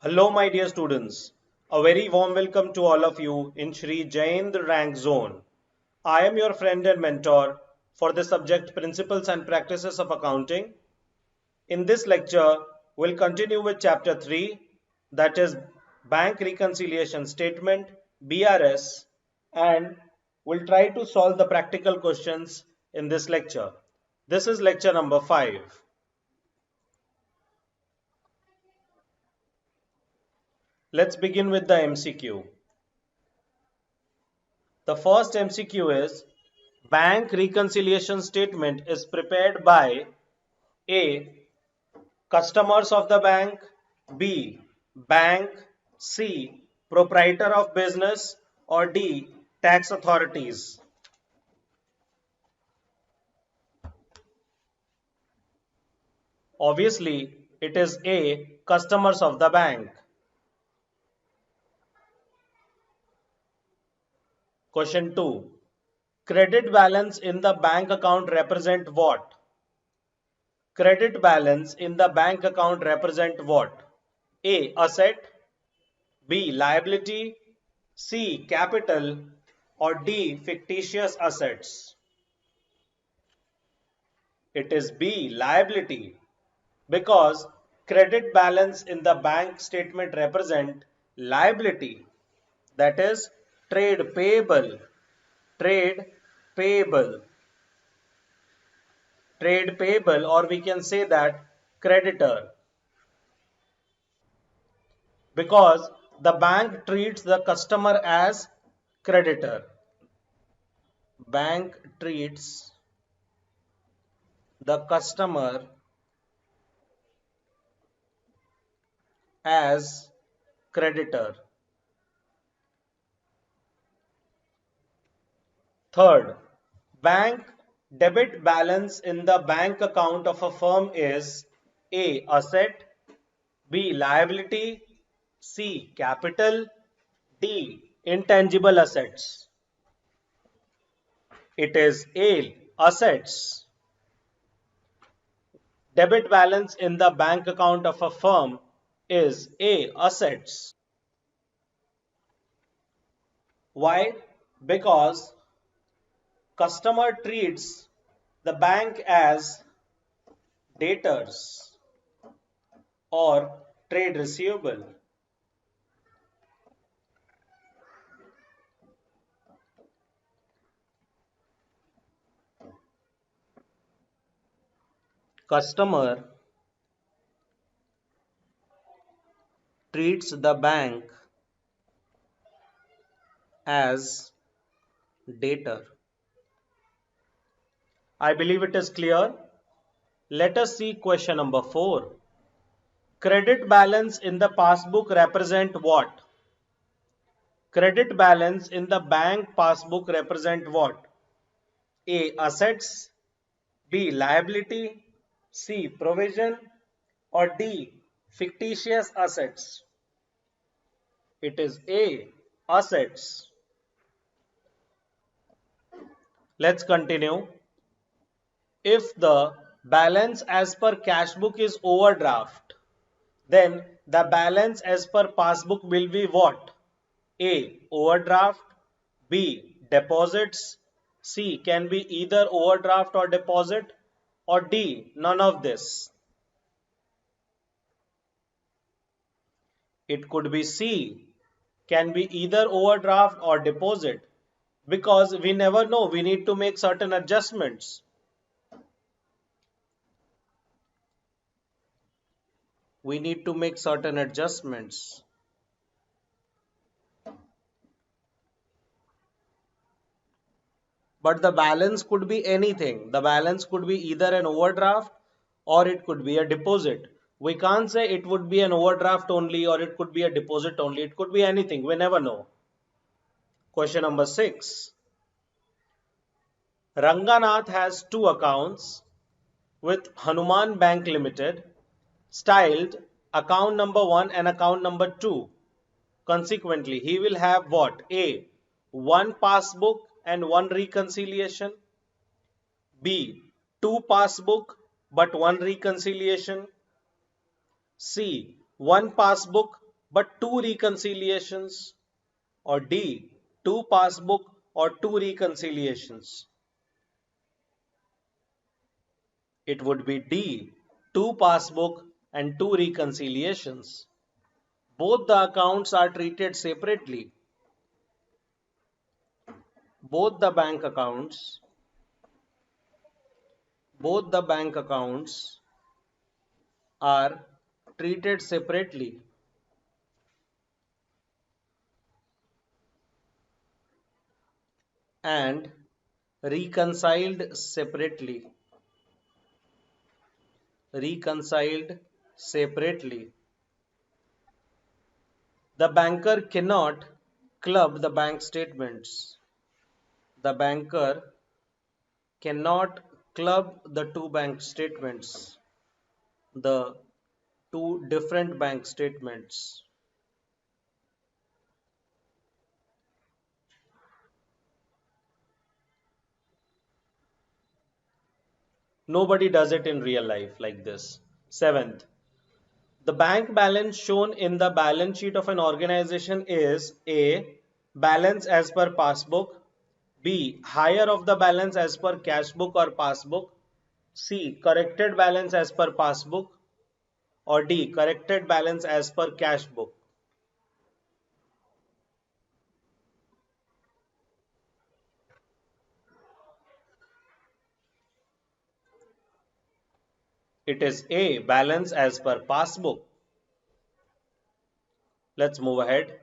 Hello, my dear students. A very warm welcome to all of you in Shri Jayendra Rank Zone. I am your friend and mentor for the subject Principles and Practices of Accounting. In this lecture, we'll continue with Chapter 3, that is Bank Reconciliation Statement, BRS, and we'll try to solve the practical questions in this lecture. This is lecture number 5. Let's begin with the MCQ. The first MCQ is bank reconciliation statement is prepared by A. Customers of the bank, B. Bank, C. Proprietor of business, or D. Tax authorities. Obviously, it is A. Customers of the bank. Question 2. Credit balance in the bank account represent what? Credit balance in the bank account represent what? A. Asset, B. Liability, C. Capital, or D. Fictitious assets. It is B. Liability, because credit balance in the bank statement represent liability, that is trade payable, trade payable, trade payable, or we can say that creditor, because the bank treats the customer as creditor. Bank treats the customer as creditor. Third, bank debit balance in the bank account of a firm is A. Asset, B. Liability, C. Capital, D. Intangible assets. It is A. Assets. Debit balance in the bank account of a firm is A. Assets. Why? Because customer treats the bank as debtors or trade receivable. Customer treats the bank as debtor. I believe it is clear. Let us see question number 4. Credit balance in the passbook represent what? Credit balance in the bank passbook represent what? A. Assets, B. Liability, C. Provision, or D. Fictitious assets. It is A. Assets. Let's continue. If the balance as per cash book is overdraft, then the balance as per passbook will be what? A. Overdraft, B. Deposits, C. Can be either overdraft or deposit, or D. None of this. It could be C. Can be either overdraft or deposit, because we never know, we need to make certain adjustments. We need to make certain adjustments. But the balance could be anything. The balance could be either an overdraft or it could be a deposit. We can't say it would be an overdraft only or it could be a deposit only. It could be anything. We never know. Question number 6. Ranganath has two accounts with Hanuman Bank Limited, styled account number 1 and account number 2. Consequently, he will have what? A. One passbook and one reconciliation. B. Two passbook but one reconciliation. C. One passbook but two reconciliations? Or D, two passbook or two reconciliations? It would be D, two passbook and two reconciliations. Both the accounts are treated separately. Both the bank accounts, both the bank accounts are treated separately. And reconciled separately. Reconciled separately. The banker cannot club the bank statements. The banker cannot club the two bank statements, the two different bank statements. Nobody does it in real life like this. Seventh, the bank balance shown in the balance sheet of an organization is A, balance as per passbook, B, higher of the balance as per cash book or passbook, C, corrected balance as per passbook, or D, corrected balance as per cash book. It is A, balance as per passbook. Let's move ahead.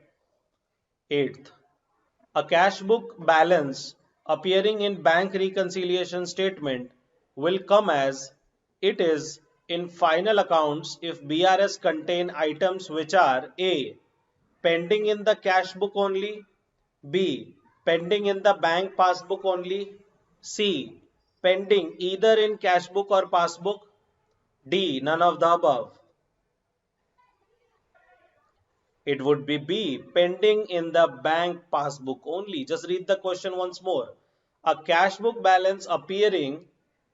Eighth, a cash book balance appearing in bank reconciliation statement will come as it is in final accounts if BRS contain items which are A, pending in the cash book only, B, pending in the bank passbook only, C, pending either in cash book or passbook, D, none of the above. It would be B, pending in the bank passbook only. Just read the question once more. A cash book balance appearing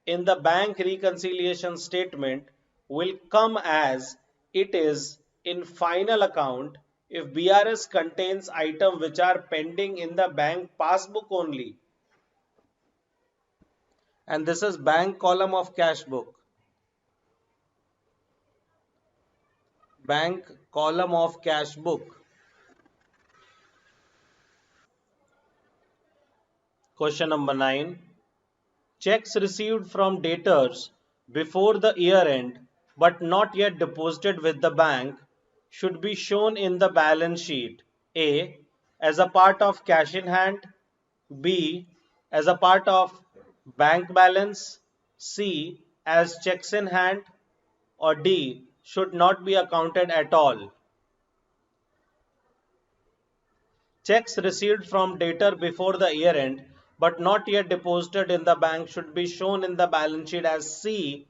in the bank reconciliation statement will come as it is in final account if BRS contains items which are pending in the bank passbook only. And this is bank column of cash book. Bank column of cash book. Question number 9. Checks received from debtors before the year end but not yet deposited with the bank should be shown in the balance sheet. A, as a part of cash in hand, B, as a part of bank balance, C, as checks in hand, or D, should not be accounted at all. Checks received from debtor before the year end but not yet deposited in the bank should be shown in the balance sheet as C,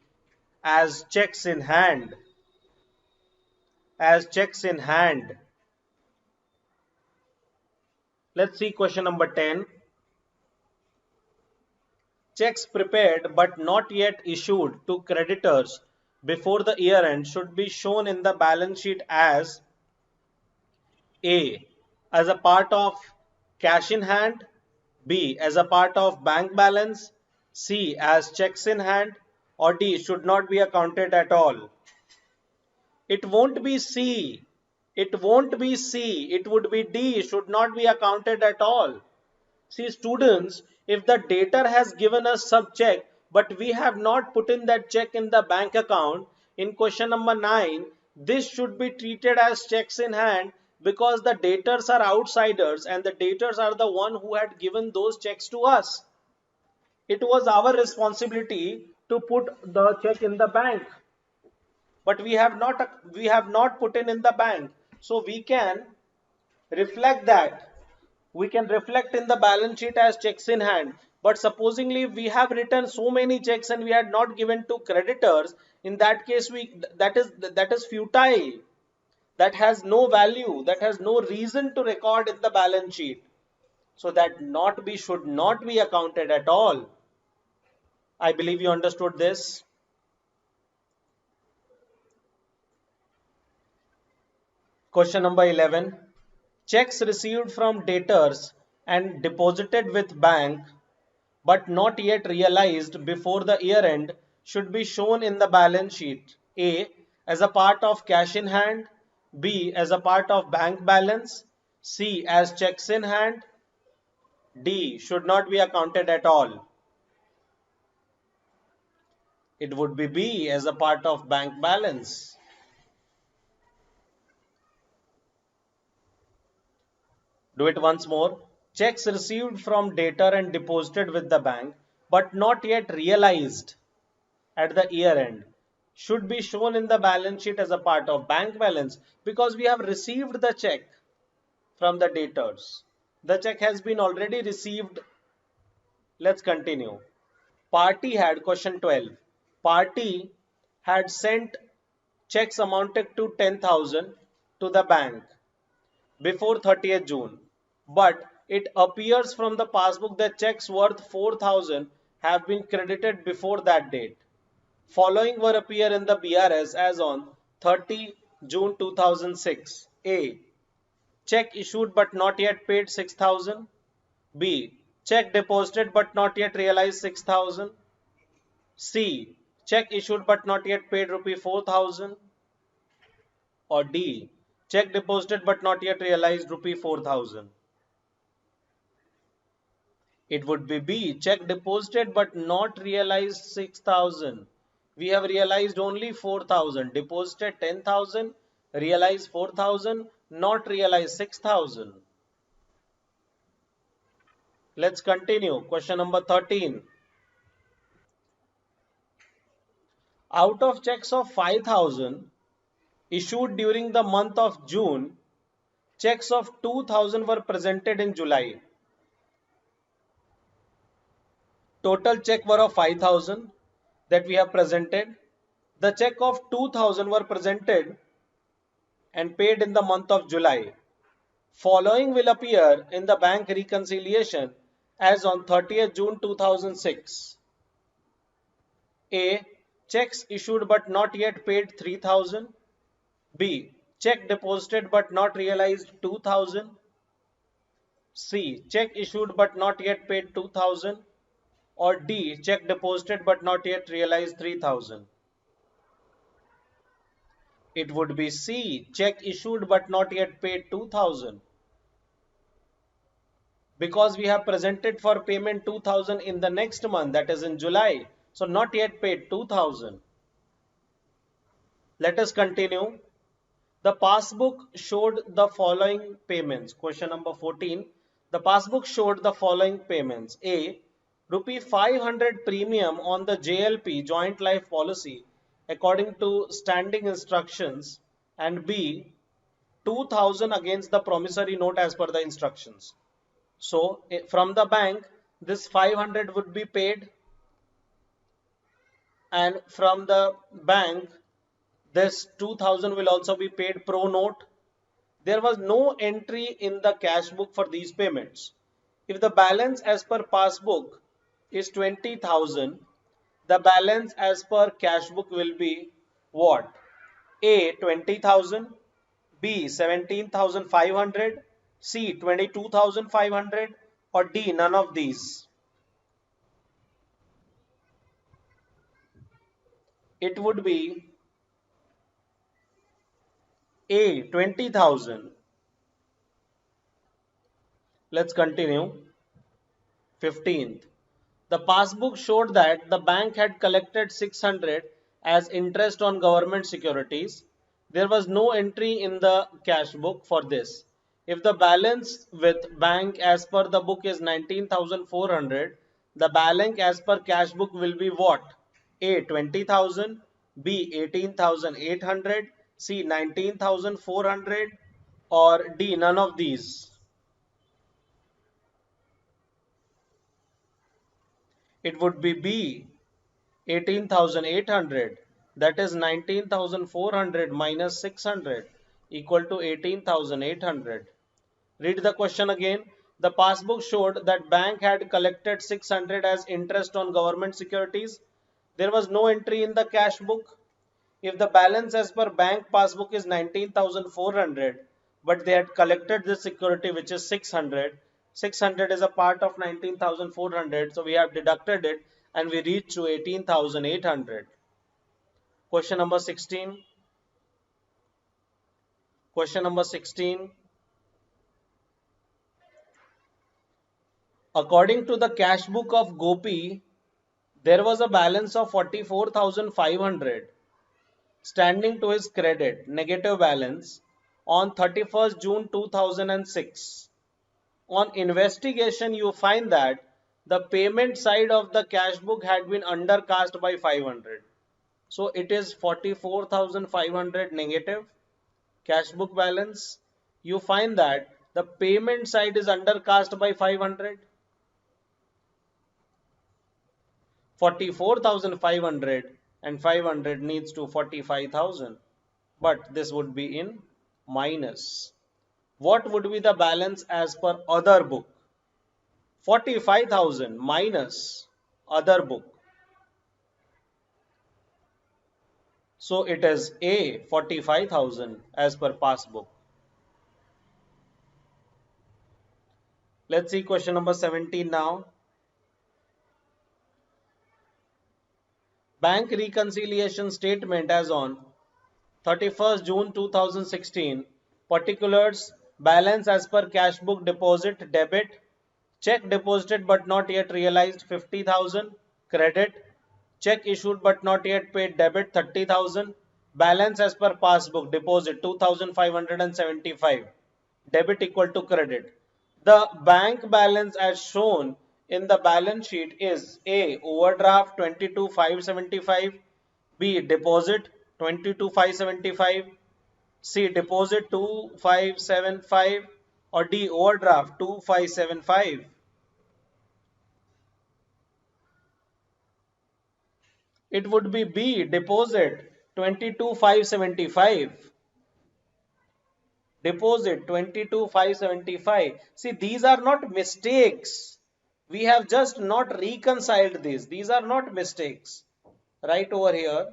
as checks in hand. As checks in hand. Let's see question number 10. Checks prepared but not yet issued to creditors before the year end should be shown in the balance sheet as A, as a part of cash in hand, B, as a part of bank balance, C, as checks in hand, or D, should not be accounted at all. It won't be C. It won't be C. It would be D, should not be accounted at all. See students, if the debtor has given us some check but we have not put in that check in the bank account, in question number 9, this should be treated as checks in hand because the debtors are outsiders and the debtors are the one who had given those checks to us. It was our responsibility to put the check in the bank, but we have not put in the bank, so we can reflect that. We can reflect in the balance sheet as checks in hand. But supposingly we have written so many checks and we had not given to creditors, in that case that is futile. That has no value. That has no reason to record in the balance sheet. So that not be should not be accounted at all. I believe you understood this. Question number 11. Checks received from debtors and deposited with bank but not yet realized before the year end should be shown in the balance sheet. A. As a part of cash in hand. B. As a part of bank balance. C. As checks in hand. D. Should not be accounted at all. It would be B. As a part of bank balance. Do it once more. Checks received from debtor and deposited with the bank but not yet realized at the year end should be shown in the balance sheet as a part of bank balance because we have received the check from the debtors. The check has been already received. Let's continue. Party had, question 12. Party had sent checks amounted to 10,000 to the bank before 30th June. But it appears from the passbook that checks worth 4,000 have been credited before that date. Following were appear in the BRS as on 30 June 2006. A. Check issued but not yet paid 6,000. B. Check deposited but not yet realized 6,000. C. Check issued but not yet paid rupee 4,000. Or D. Check deposited but not yet realized rupee 4,000. It would be B. Check deposited but not realized 6,000. We have realized only 4,000. Deposited 10,000. Realized 4,000. Not realized 6,000. Let's continue. Question number 13. Out of checks of 5,000 issued during the month of June, checks of 2,000 were presented in July. Total check were of 5,000 that we have presented. The check of 2,000 were presented and paid in the month of July. Following will appear in the bank reconciliation as on 30th June 2006. A. Checks issued but not yet paid 3,000. B. Check deposited but not realized 2,000. C. Check issued but not yet paid 2,000. Or D. Check deposited but not yet realized 3,000. It would be C. Check issued but not yet paid 2,000. Because we have presented for payment 2,000 in the next month, that is in July. So not yet paid 2,000. Let us continue. The passbook showed the following payments. Question number 14. The passbook showed the following payments. A. Rupee 500 premium on the JLP joint life policy according to standing instructions, and B. 2,000 against the promissory note as per the instructions. So from the bank this 500 would be paid, and from the bank this 2,000 will also be paid pro note. There was no entry in the cash book for these payments. If the balance as per passbook is 20,000, the balance as per cash book will be what? A. 20,000, B. 17,500, C. 22,500, or D. None of these. It would be A. 20,000. Let's continue. 15th. The passbook showed that the bank had collected 600 as interest on government securities. There was no entry in the cash book for this. If the balance with bank as per the book is 19,400, the balance as per cash book will be what? A. 20,000, B. 18,800, C. 19,400, or D. None of these. It would be B. 18,800. That is 19,400 minus 600 equal to 18,800. Read the question again. The passbook showed that bank had collected 600 as interest on government securities. There was no entry in the cash book. If the balance as per bank passbook is 19,400, but they had collected this security which is 600, 600 is a part of 19,400, so we have deducted it and we reach to 18,800. Question number 16. Question number 16. According to the cash book of Gopi, there was a balance of 44,500 standing to his credit, negative balance, on 31st June 2006. On investigation, you find that the payment side of the cash book had been undercast by 500. So it is 44,500 negative cash book balance. You find that the payment side is undercast by 500. 44,500 and 500 needs to 45,000, but this would be in minus. What would be the balance as per other book? 45,000 minus other book. So it is A, 45,000 as per passbook. Let's see question number 17 now. Bank reconciliation statement as on 31st June 2016. Particulars: balance as per cash book deposit debit, check deposited but not yet realized 50,000, credit, check issued but not yet paid debit 30,000, balance as per passbook deposit 2,575, debit equal to credit. The bank balance as shown in the balance sheet is A, overdraft 22,575, B, deposit 22,575, C, deposit 2,575, or D, overdraft 2,575. It would be B, deposit 22,575. Deposit 22,575. See, these are not mistakes. We have just not reconciled these. These are not mistakes. Right over here,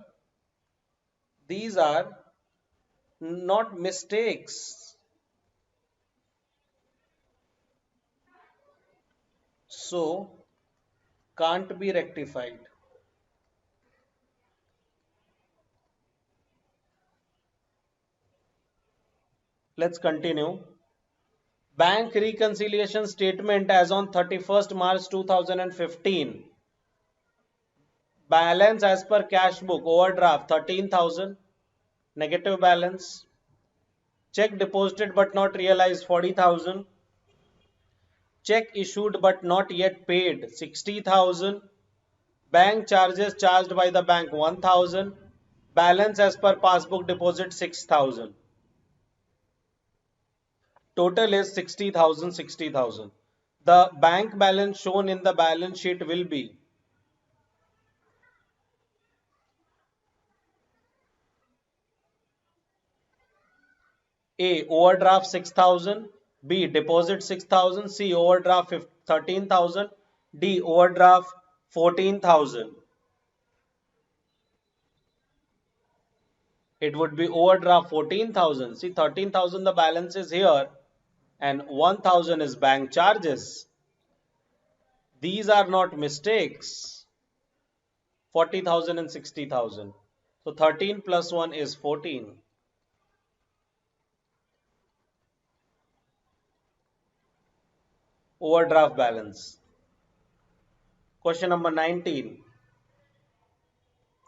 these are not mistakes. So, can't be rectified. Let's continue. Bank reconciliation statement as on 31st March 2015. Balance as per cash book, overdraft 13,000, negative balance. Check deposited but not realized 40,000. Check issued but not yet paid 60,000. Bank charges charged by the bank 1,000. Balance as per passbook deposit 6,000. Total is 60,000, 60,000. The bank balance shown in the balance sheet will be A, overdraft 6,000, B, deposit 6,000, C, overdraft 13,000, D, overdraft 14,000. It would be overdraft 14,000. See, 13,000 the balance is here and 1,000 is bank charges. These are not mistakes. 40,000 and 60,000. So 13 plus 1 is 14. Overdraft balance. Question number 19.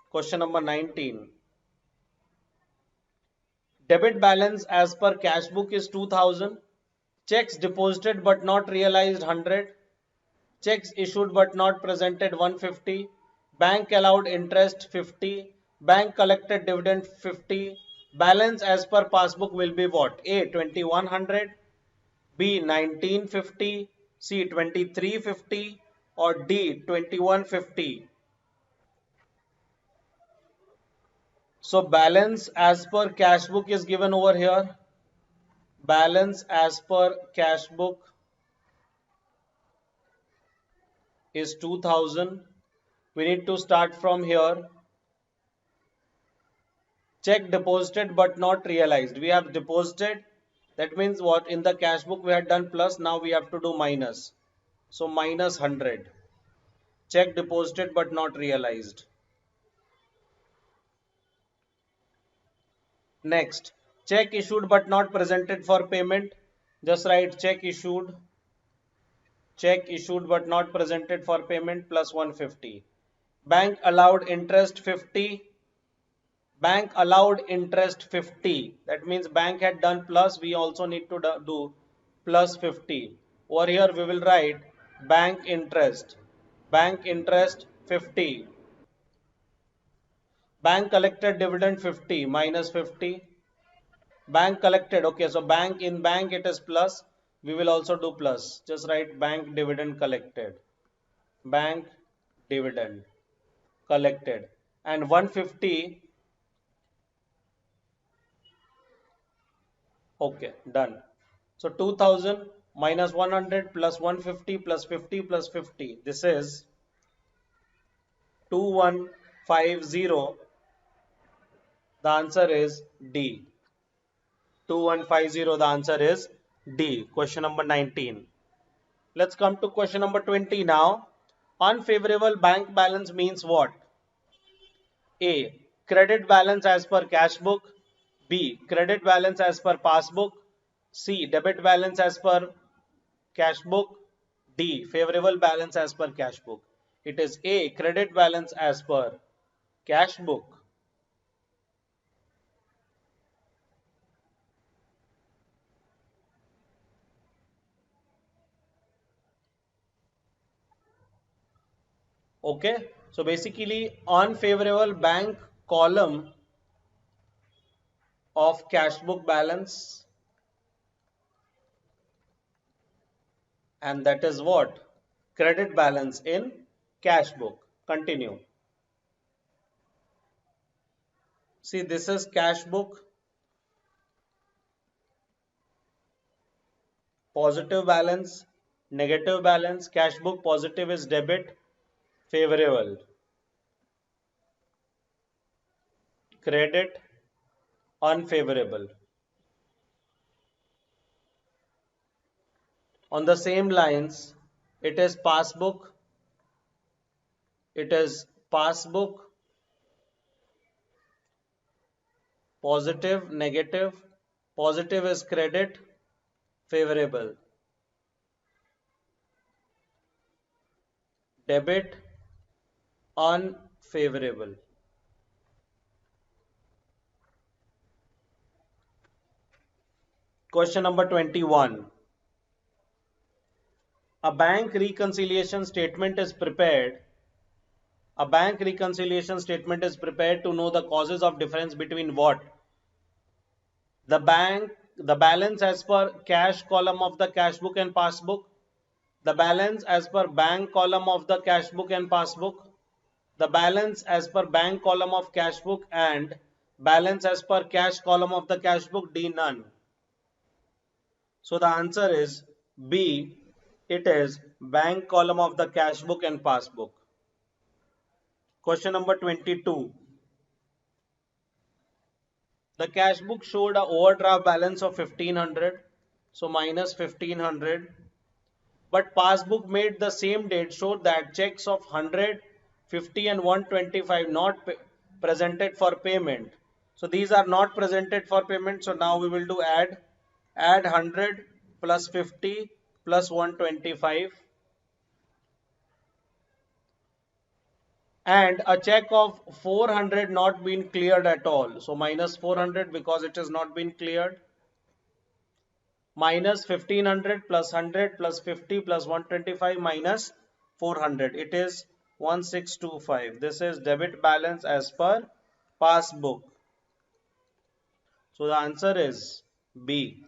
Question number 19. Debit balance as per cash book is 2,000. Checks deposited but not realized 100. Checks issued but not presented 150. Bank allowed interest 50. Bank collected dividend 50. Balance as per passbook will be what? A, 2,100. B, 1950. C, 2,350. Or D, 2,150. So balance as per cash book is given over here. Balance as per cash book is 2,000. We need to start from here. Check deposited but not realized. We have deposited. That means what? In the cash book we had done plus. Now we have to do minus. So minus 100. Check deposited but not realized. Next, check issued but not presented for payment. Just write check issued but not presented for payment plus 150. Bank allowed interest 50. Bank allowed interest 50. That means bank had done plus. We also need to do plus 50. Over here we will write bank interest. Bank interest 50. Bank collected dividend 50 minus 50. Bank collected. Okay, so bank it is plus. We will also do plus. Just write bank dividend collected. Bank dividend collected. And 150. Okay, done. So 2000 minus 100 plus 150 plus 50 plus 50. This is 2150. The answer is D. 2150. The answer is D. Question number 19. Let's come to question number 20 now. Unfavorable bank balance means what? A. Credit balance as per cash book. B. Credit balance as per passbook. C. Debit balance as per cash book. D. Favorable balance as per cash book. It is A. Credit balance as per cash book. Okay. So basically unfavorable bank column of cash book balance, and that is what? Credit balance in cash book. Continue. See, this is cash book. Positive balance, negative balance. Cash book positive is debit, favorable. Credit, unfavorable. On the same lines, it is passbook. It is passbook, positive, negative. Positive is credit, favorable. Debit, unfavorable. Question number 21. A bank reconciliation statement is prepared. A bank reconciliation statement is prepared to know the causes of difference between what? The balance as per cash column of the cash book and passbook. The balance as per bank column of the cash book and passbook. The balance as per bank column of cash book and balance as per cash column of the cash book. D, none. So the answer is B. It is bank column of the cash book and passbook. Question number 22. The cash book showed a overdraft balance of 1500. So minus 1500. But passbook made the same date showed that checks of 100, 50 and 125 not presented for payment. So these are not presented for payment. So now we will do add 100 plus 50 plus 125. And a check of 400 not been cleared at all. So minus 400 because it has not been cleared. Minus 1500 plus 100 plus 50 plus 125 minus 400. It is 1625. This is debit balance as per passbook. So the answer is B.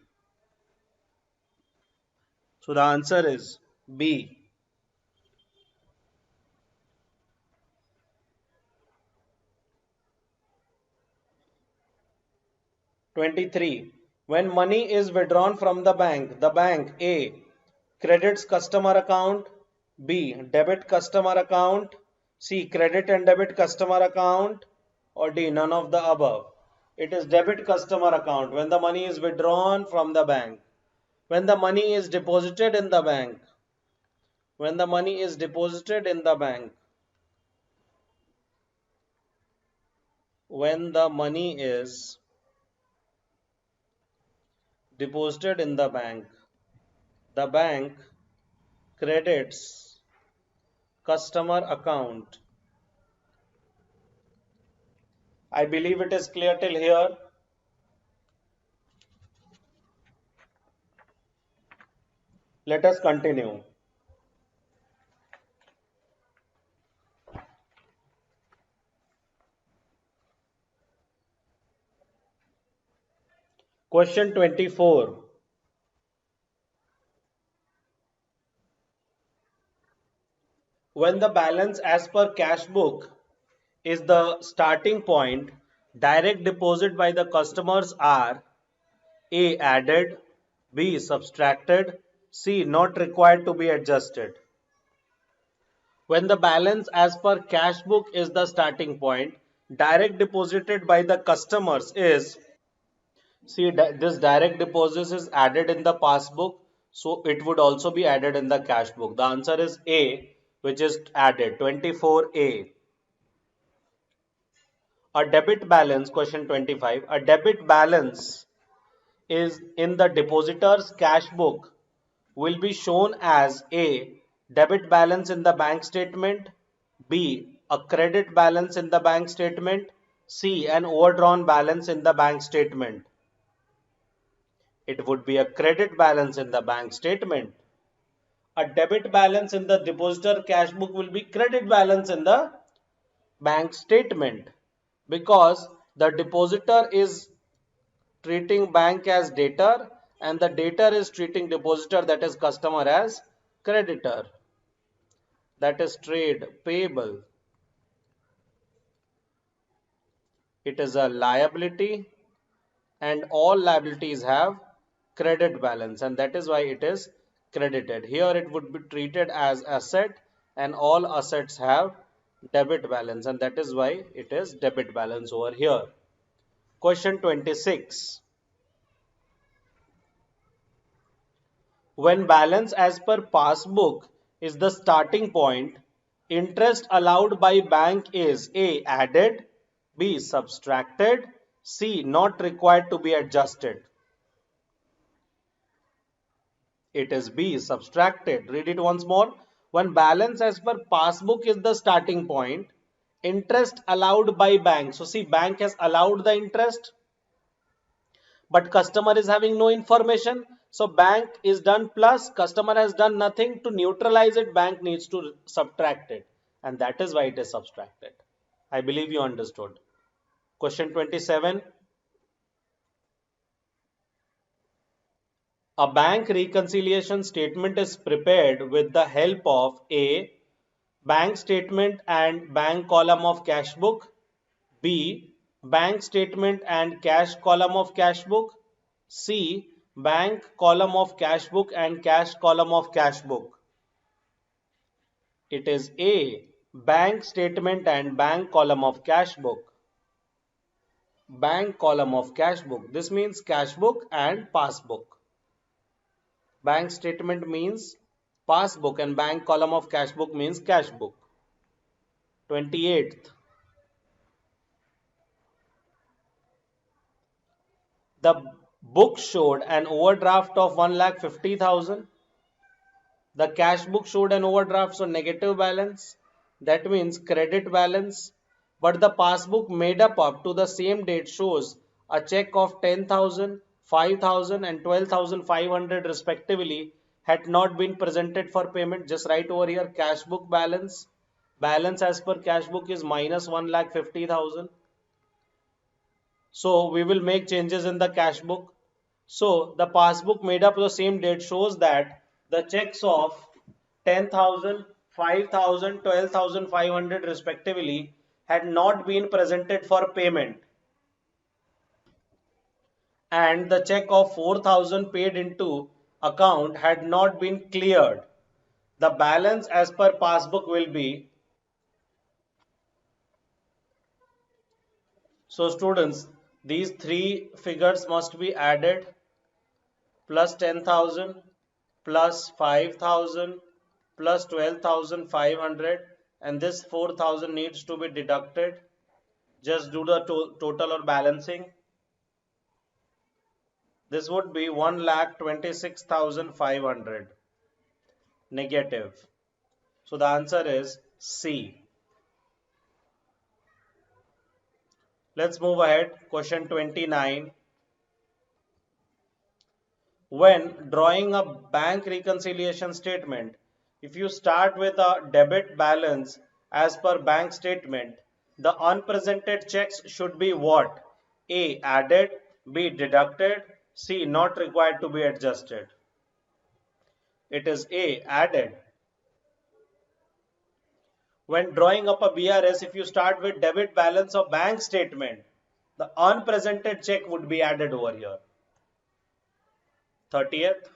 So the answer is B. 23. When money is withdrawn from the bank A credits customer account, B debit customer account, C credit and debit customer account, or D none of the above. It is debit customer account when the money is withdrawn from the bank. When the money is deposited in the bank. When the money is deposited in the bank. When the money is deposited in the bank credits customer account. I believe it is clear till here. Let us continue. Question 24. When the balance as per cash book is the starting point, direct deposit by the customers are A. Added, B. Subtracted, C. Not required to be adjusted. When the balance as per cash book is the starting point, direct deposited by the customers is, see, this direct deposit is added in the passbook, so it would also be added in the cash book. The answer is A, which is added, 24A. A debit balance, question 25, a debit balance is in the depositor's cash book will be shown as A. Debit balance in the bank statement, B. A credit balance in the bank statement, C. An overdrawn balance in the bank statement. It would be a credit balance in the bank statement. A debit balance in the depositor cash book will be credit balance in the bank statement because the depositor is treating bank as debtor and the debtor is treating depositor, that is customer, as creditor, that is trade payable. It is a liability and all liabilities have credit balance and that is why it is credited. Here it would be treated as asset and all assets have debit balance and that is why it is debit balance over here. Question 26. When balance as per passbook is the starting point, interest allowed by bank is A. Added, B. Subtracted, C. Not required to be adjusted. It is B. Subtracted. Read it once more. When balance as per passbook is the starting point, interest allowed by bank. So see, bank has allowed the interest, but customer is having no information. So bank is done plus, customer has done nothing. To neutralize it, bank needs to subtract it. And that is why it is subtracted. I believe you understood. Question 27. A bank reconciliation statement is prepared with the help of A. Bank statement and bank column of cash book, B. Bank statement and cash column of cash book, C. Bank column of cash book and cash column of cash book. It is A. Bank statement and bank column of cash book. Bank column of cash book. This means cash book and passbook. Bank statement means passbook and bank column of cash book means cash book. 28th. The book showed an overdraft of 1,50,000. The cash book showed an overdraft, so negative balance. That means credit balance. But the passbook made up to the same date shows a check of 10,000, 5,000 and 12,500 respectively had not been presented for payment. Just write over here cash book balance. Balance as per cash book is minus 1,50,000. So we will make changes in the cash book. So the passbook made up the same date shows that the checks of 10,000, 5,000, 12,500 respectively had not been presented for payment. And the check of 4,000 paid into account had not been cleared. The balance as per passbook will be, so students, These three figures must be added: plus 10,000, plus 5,000, plus 12,500, and this 4,000 needs to be deducted. Just do the total or balancing. This would be 1,26,500 negative. So the answer is C. Let's move ahead. Question 29. When drawing a bank reconciliation statement, if you start with a debit balance as per bank statement, the unpresented checks should be what? A. Added, B. Deducted, C. Not required to be adjusted. It is A. Added. When drawing up a BRS, if you start with debit balance of bank statement, the unpresented check would be added over here. 30th.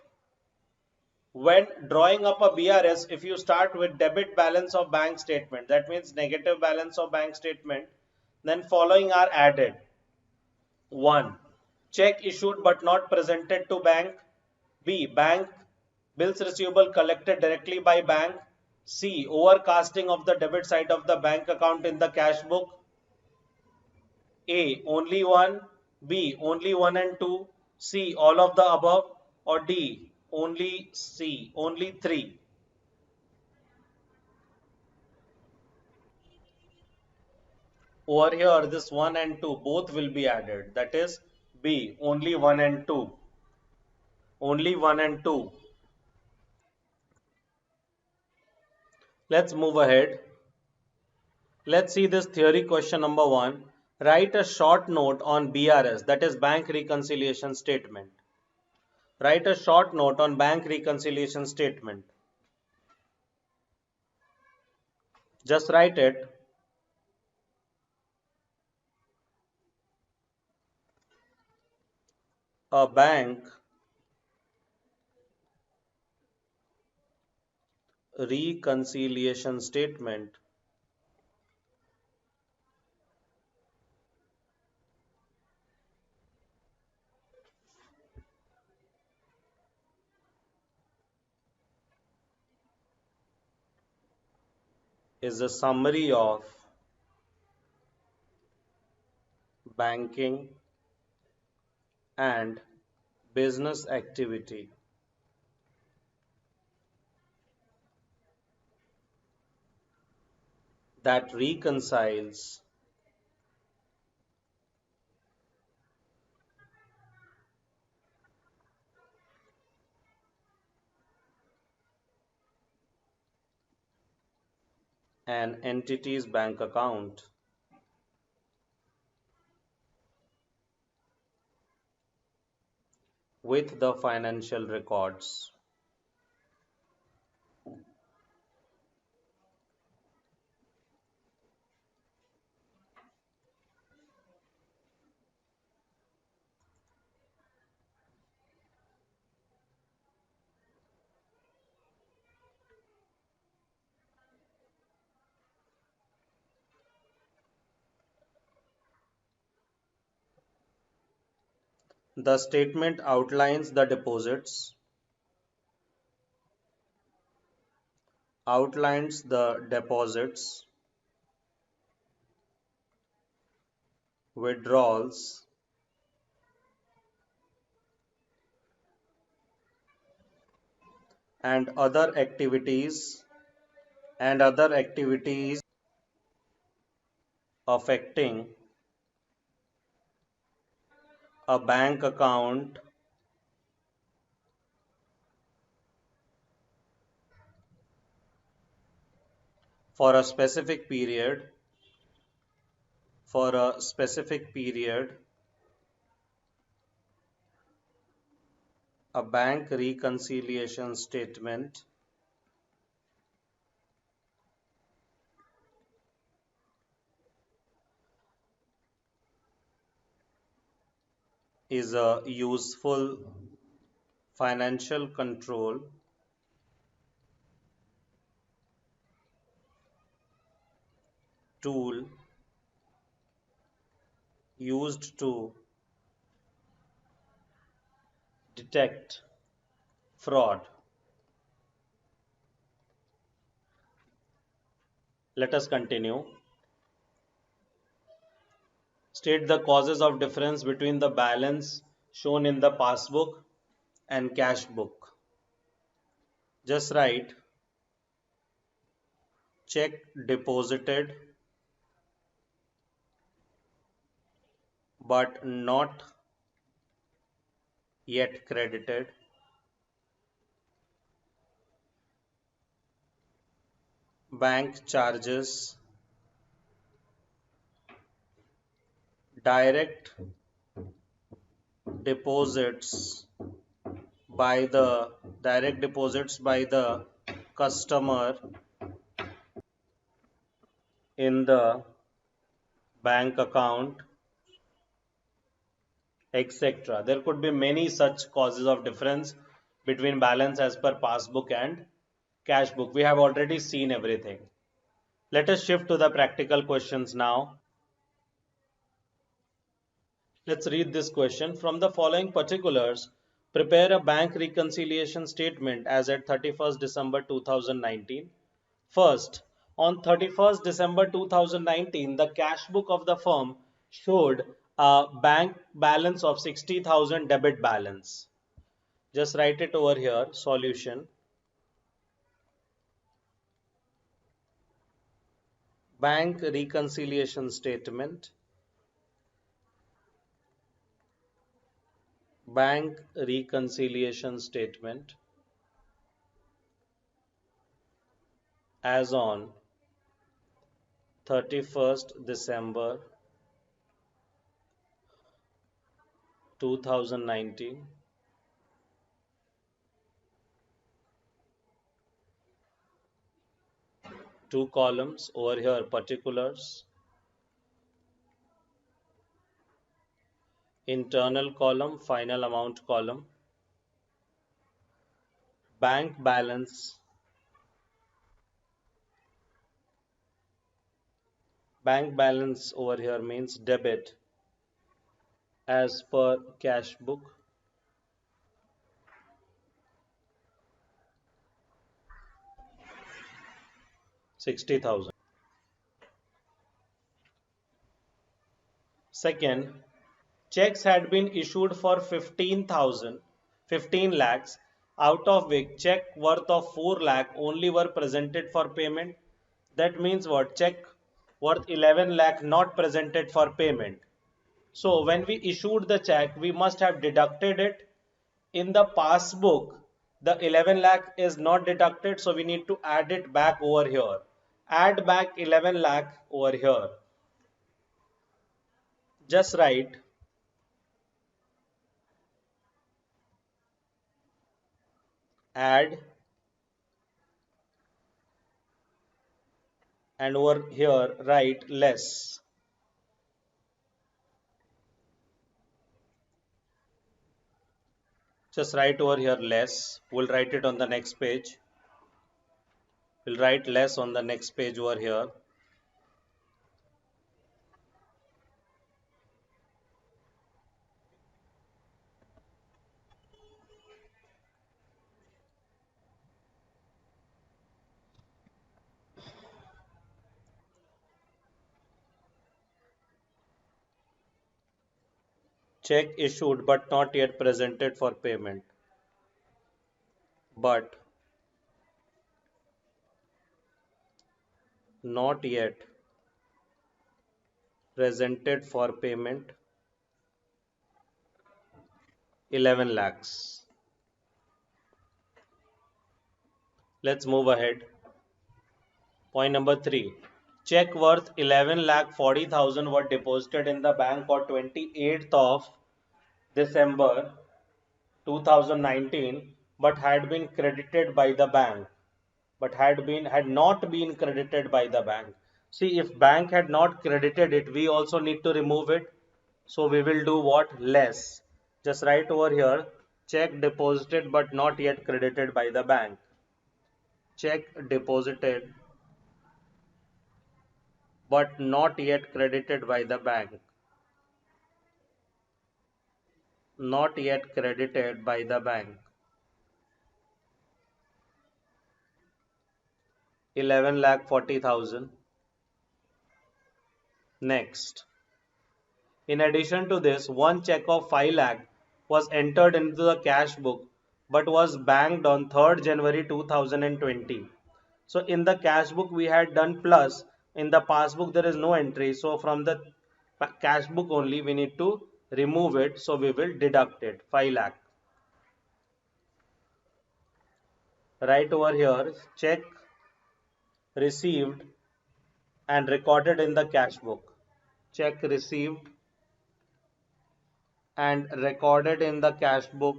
When drawing up a BRS, if you start with debit balance of bank statement, that means negative balance of bank statement, then following are added. 1. Check issued but not presented to bank. B. Bank bills receivable collected directly by bank. C. Overcasting of the debit side of the bank account in the cash book. A. Only one. B. Only one and two. C. All of the above. Or D. Only C. Only three. Over here, this 1 and 2 both will be added. That is B. Only 1 and 2. Only 1 and 2. Let's move ahead. Let's see this theory question number 1. Write a short note on BRS, that is bank reconciliation statement. Write a short note on bank reconciliation statement. Just write it. A bank reconciliation statement is a summary of banking and business activity that reconciles an entity's bank account with the financial records. The statement outlines the deposits, withdrawals, and other activities affecting a bank account for a specific period a bank reconciliation statement is a useful financial control tool used to detect fraud. Let us continue. State the causes of difference between the balance shown in the passbook and cash book. Just write check deposited but not yet credited. Bank charges direct deposits by the customer in the bank account, etc. There could be many such causes of difference between balance as per passbook and cash book. We have already seen everything. Let us shift to the practical questions now. Let's read this question. From the following particulars, prepare a bank reconciliation statement as at 31st December 2019. First, on 31st December 2019, the cash book of the firm showed a bank balance of 60,000 debit balance. Just write it over here, solution. Bank reconciliation statement. Bank reconciliation statement as on 31st December 2019. Two columns over here, particulars. Internal column, final amount column. Bank balance. Bank balance over here means debit as per cash book. $60,000. Second, checks had been issued for 15 lakhs, out of which check worth of 4 lakh only were presented for payment. That means what? Check worth 11 lakh not presented for payment. So when we issued the check, we must have deducted it. In the passbook, the 11 lakh is not deducted, so we need to add it back over here. Add back 11 lakh over here. Just write add, and over here write less. Just write over here less. We'll write it on the next page. We'll write less on the next page over here. Check issued but not yet presented for payment. But not yet presented for payment 11 lakhs. Let's move ahead. Point number 3. Check worth 11 lakh 40,000 were deposited in the bank on 28th of December 2019 but had been credited by the bank. Had not been credited by the bank. See, if bank had not credited it, we also need to remove it. So we will do what? Less. Just write over here, check deposited but not yet credited by the bank. Check deposited but not yet credited by the bank. not yet credited by the bank. 11,40,000. Next. In addition to this, one check of 5 lakh was entered into the cash book but was banked on 3rd January 2020. So in the cash book we had done plus, in the passbook there is no entry. So from the cash book only we need to remove it. So we will deduct it, 5 lakh. Right over here, check received and recorded in the cash book. Check received and recorded in the cash book.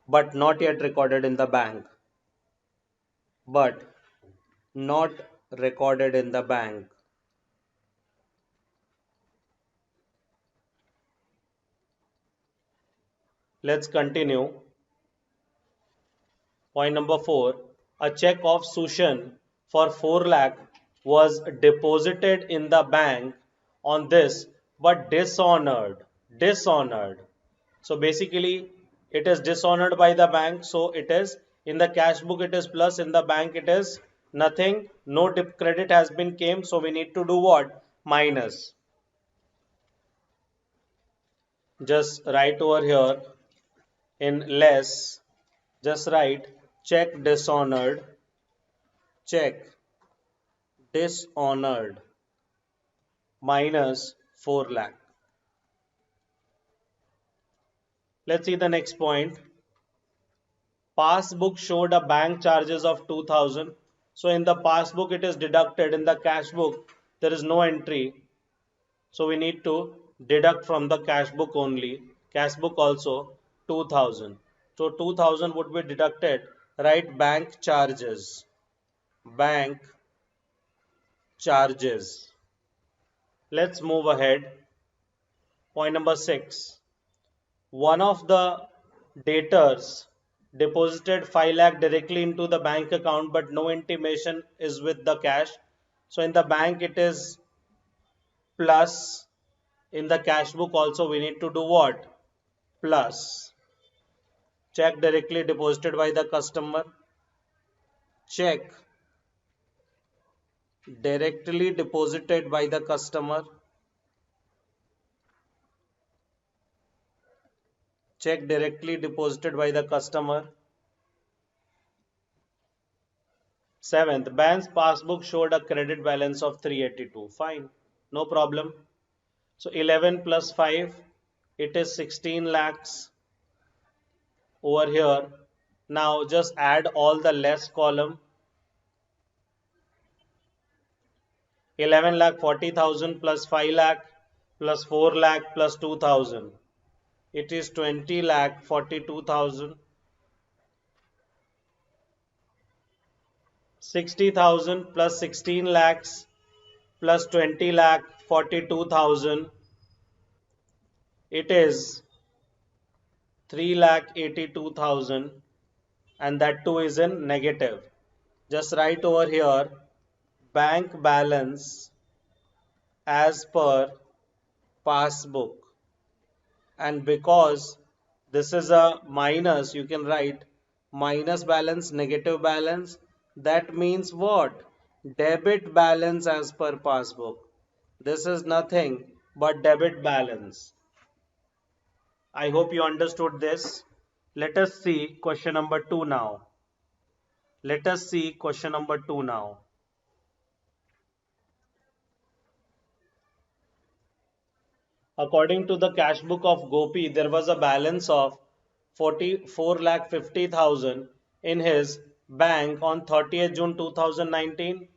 But not yet recorded in the bank. But not recorded in the bank. Let's continue. Point number 4. A check of Sushan for 4 lakh was deposited in the bank on this but dishonored. Dishonored. So basically it is dishonored by the bank. So it is in the cash book it is plus, in the bank it is nothing. No credit has been came. So we need to do what? Minus. Just write over here in less. Just write check dishonored. Check dishonored minus 4 lakh. Let's see the next point. Passbook showed a bank charges of 2000. So in the passbook it is deducted. In the cash book there is no entry. So we need to deduct from the cash book only. Cash book also 2000. So 2000 would be deducted. Write bank charges. Bank charges. Let's move ahead. Point number 6. One of the debtors deposited 5 lakh directly into the bank account but no intimation is with the cash. So in the bank it is plus. In the cash book also we need to do what? Plus. Check directly deposited by the customer. Check directly deposited by the customer. Check directly deposited by the customer. 7th, bank's passbook showed a credit balance of 382. Fine, no problem. So 11 plus 5, it is 16 lakhs over here. Now just add all the less column. 11 lakh 40,000 plus 5 lakh plus 4 lakh plus 2,000. It is 20 lakh 42,000. 60,000 plus 16 lakhs plus 20 lakh 42,000. It is 3 lakh 82,000, and that too is in negative. Just write over here bank balance as per passbook, and because this is a minus, you can write minus balance, negative balance. That means what? Debit balance as per passbook. This is nothing but debit balance. I hope you understood this. Let us see question number 2 now. Let us see question number 2 now. According to the cash book of Gopi, there was a balance of 44,50,000 in his bank on 30th June 2019.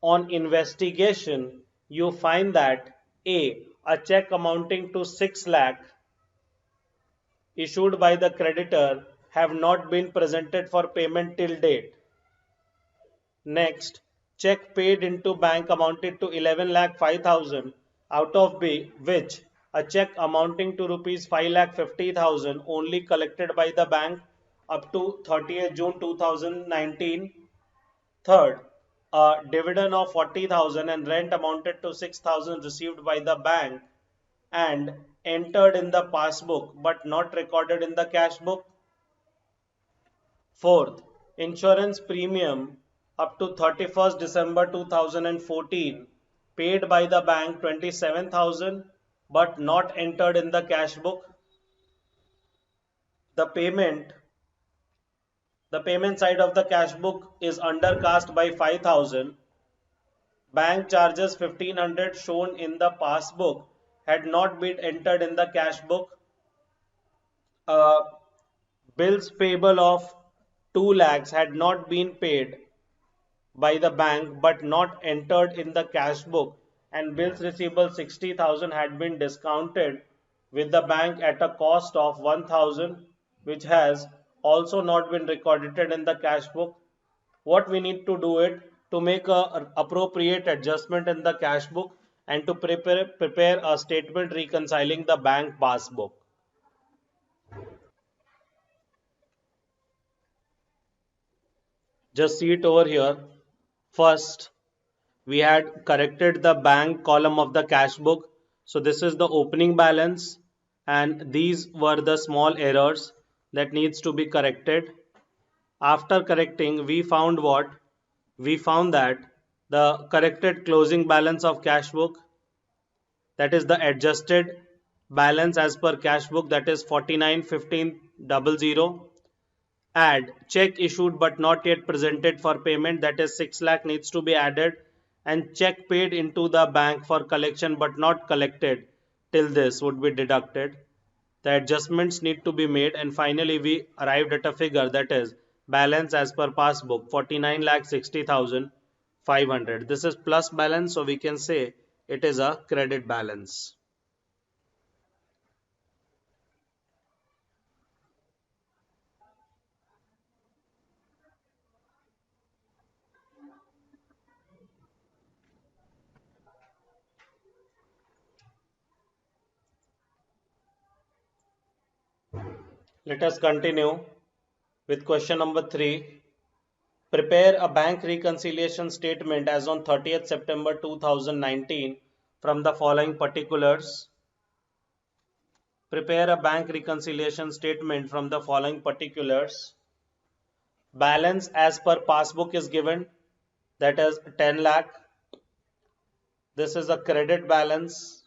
On investigation, you find that a check amounting to 6 lakh issued by the creditor have not been presented for payment till date. Next, check paid into bank amounted to 11 lakh 5,000, out of which a check amounting to rupees 5 lakh 50,000 only collected by the bank up to 30th June 2019. Third, a dividend of 40,000 and rent amounted to 6,000 received by the bank and entered in the passbook but not recorded in the cash book. Fourth, insurance premium up to 31st December 2014 paid by the bank 27,000 but not entered in the cash book. The payment side of the cash book is undercast by 5,000. Bank charges 1,500 shown in the passbook had not been entered in the cash book. Bills payable of 2 lakhs had not been paid by the bank but not entered in the cash book, and bills receivable 60,000 had been discounted with the bank at a cost of 1,000, which has also not been recorded in the cash book. What we need to do it to make a appropriate adjustment in the cash book and to prepare a statement reconciling the bank passbook. Just see it over here. First, we had corrected the bank column of the cash book. So this is the opening balance and these were the small errors that needs to be corrected. After correcting, we found what? We found that the corrected closing balance of cash book, that is the adjusted balance as per cash book, that is 49,15,00. Add check issued but not yet presented for payment, that is 6 lakh needs to be added, and check paid into the bank for collection but not collected till this would be deducted. The adjustments need to be made, and finally we arrived at a figure, that is balance as per passbook 49,60,500. This is plus balance, so we can say it is a credit balance. Let us continue with question number 3. Prepare a bank reconciliation statement as on 30th September 2019 from the following particulars. Prepare a bank reconciliation statement from the following particulars. Balance as per passbook is given, that is 10 lakh. This is a credit balance.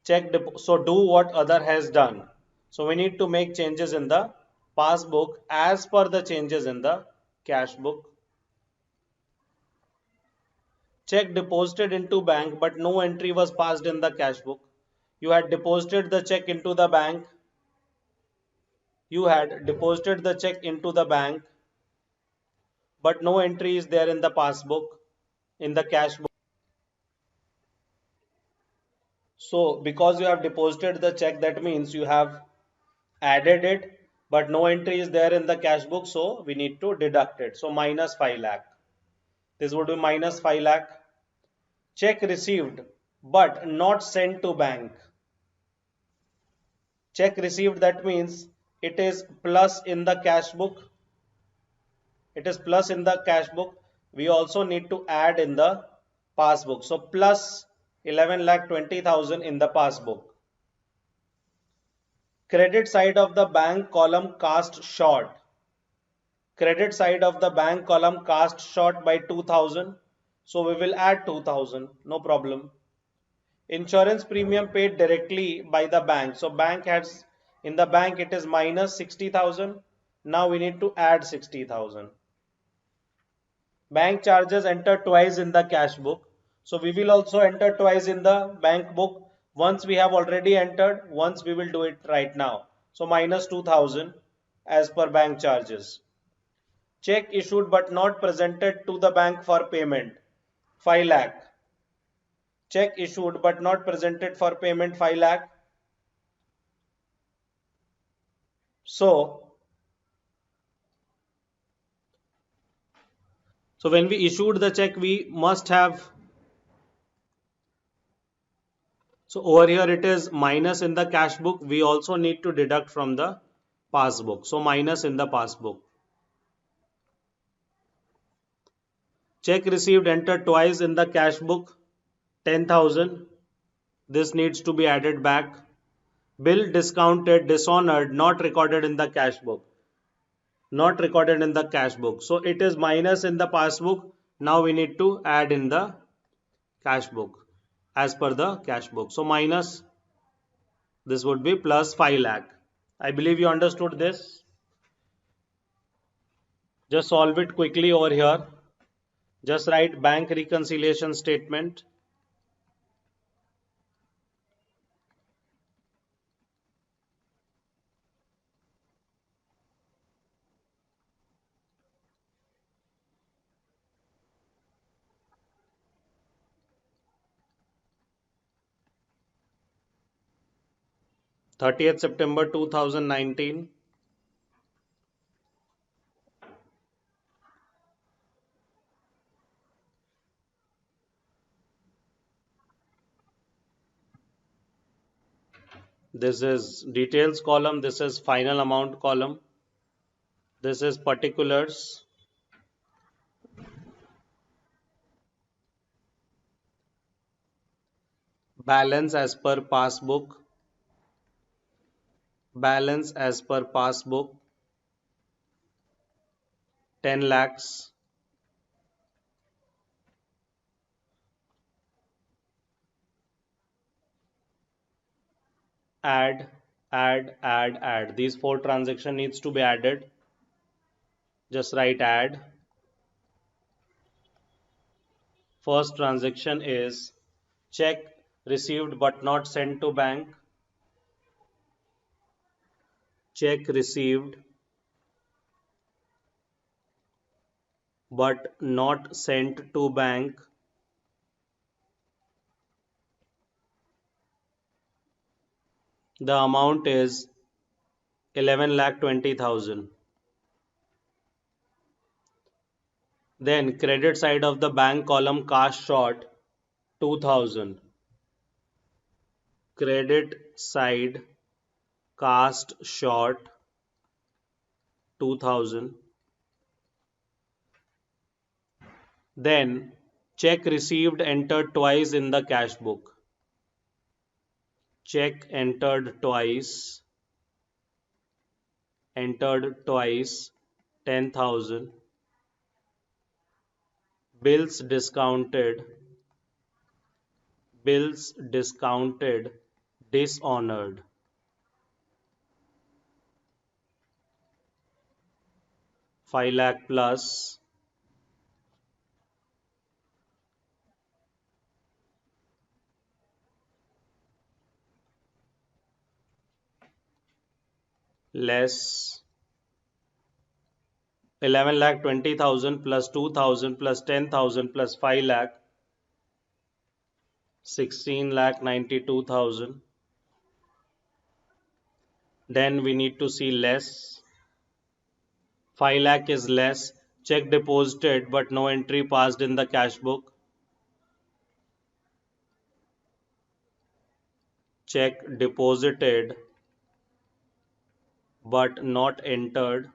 Check so do what other has done. So we need to make changes in the passbook as per the changes in the cash book. Check deposited into bank but no entry was passed in the cash book. You had deposited the check into the bank. But no entry is there in the passbook, in the cash book. So because you have deposited the check, that means you have added it, but no entry is there in the cash book, so we need to deduct it. So minus 5 lakh. This would be minus 5 lakh. Check received but not sent to bank. Check received, that means it is plus in the cash book. We also need to add in the passbook. So plus 11,20,000 in the passbook. Credit side of the bank column cast short. Credit side of the bank column cast short by 2,000. So we will add 2,000, no problem. Insurance premium paid directly by the bank. So bank has, in the bank it is minus 60,000. Now we need to add 60,000. Bank charges enter twice in the cash book. So we will also enter twice in the bank book. Once we have already entered, once we will do it right now. So minus 2,000 as per bank charges. Check issued but not presented to the bank for payment, 5 lakh. Check issued but not presented for payment, 5 lakh. So when we issued the check, we must have, so over here it is minus in the cash book. We also need to deduct from the passbook. So minus in the passbook. Check received entered twice in the cash book, 10,000. This needs to be added back. Bill discounted, dishonored, not recorded in the cash book. Not recorded in the cash book. So it is minus in the passbook. Now we need to add in the cash book as per the cash book. So minus, this would be plus 5 lakh. I believe you understood this. Just solve it quickly over here. Just write bank reconciliation statement. Thirtieth September 2019. This is details column. This is final amount column. This is particulars. Balance as per passbook. Balance as per passbook. 10 lakhs. Add. These 4 transaction needs to be added. Just write add. First transaction is check received but not sent to bank. Check received but not sent to bank. The amount is 11,20,000. Then credit side of the bank column cash short 2,000. Credit side cast short 2,000. Then check received entered twice in the cash book. Check entered twice 10,000. Bills discounted dishonored. Five lakh plus less 11,20,000 plus 2,000 plus 10,000 plus 5 lakh 16,92,000. Then we need to see less. 5 lakh is less. Check deposited but no entry passed in the cash book. Check deposited but not entered.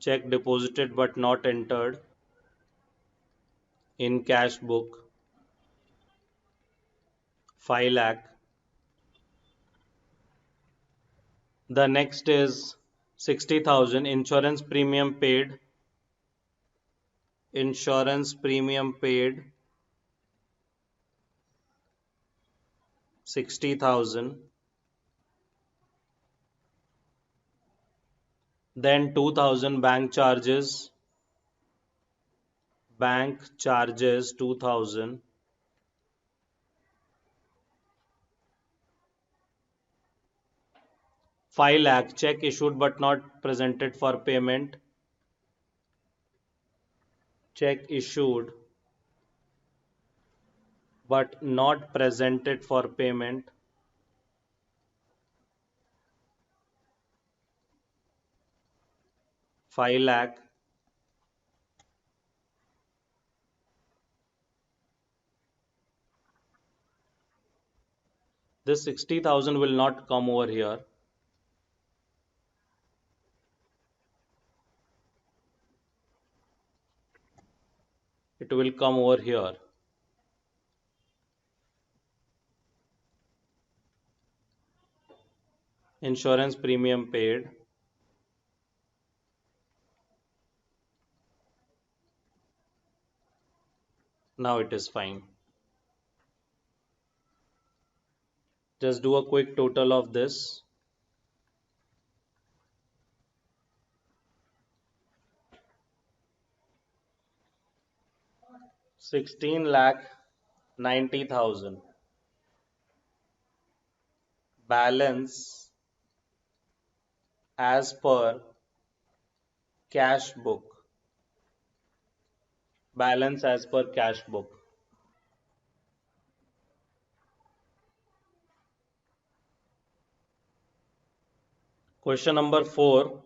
Check deposited but not entered in cash book. 5 lakh. The next is 60,000 insurance premium paid. Insurance premium paid 60,000. Then 2,000 bank charges. Bank charges 2,000. Five lakh check issued but not presented for payment. Check issued but not presented for payment. 5 lakh. This 60,000 will not come over here. it will come over here. Insurance premium paid. Now it is fine. Just do a quick total of this. 16,90,000. Balance as per cash book. Balance as per cash book. Question number 4.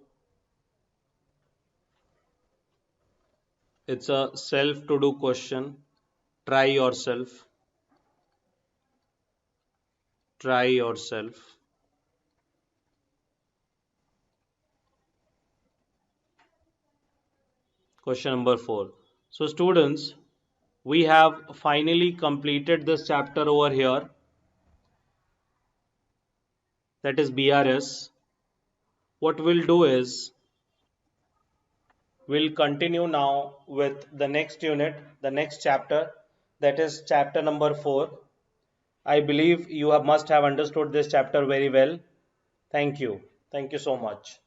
It's a self to do question. Try yourself. Try yourself. Question number 4. So students, we have finally completed this chapter over here, that is BRS. What we'll do is we'll continue now with the next unit, the next chapter, that is chapter number 4. I believe you must have understood this chapter very well. Thank you. Thank you so much.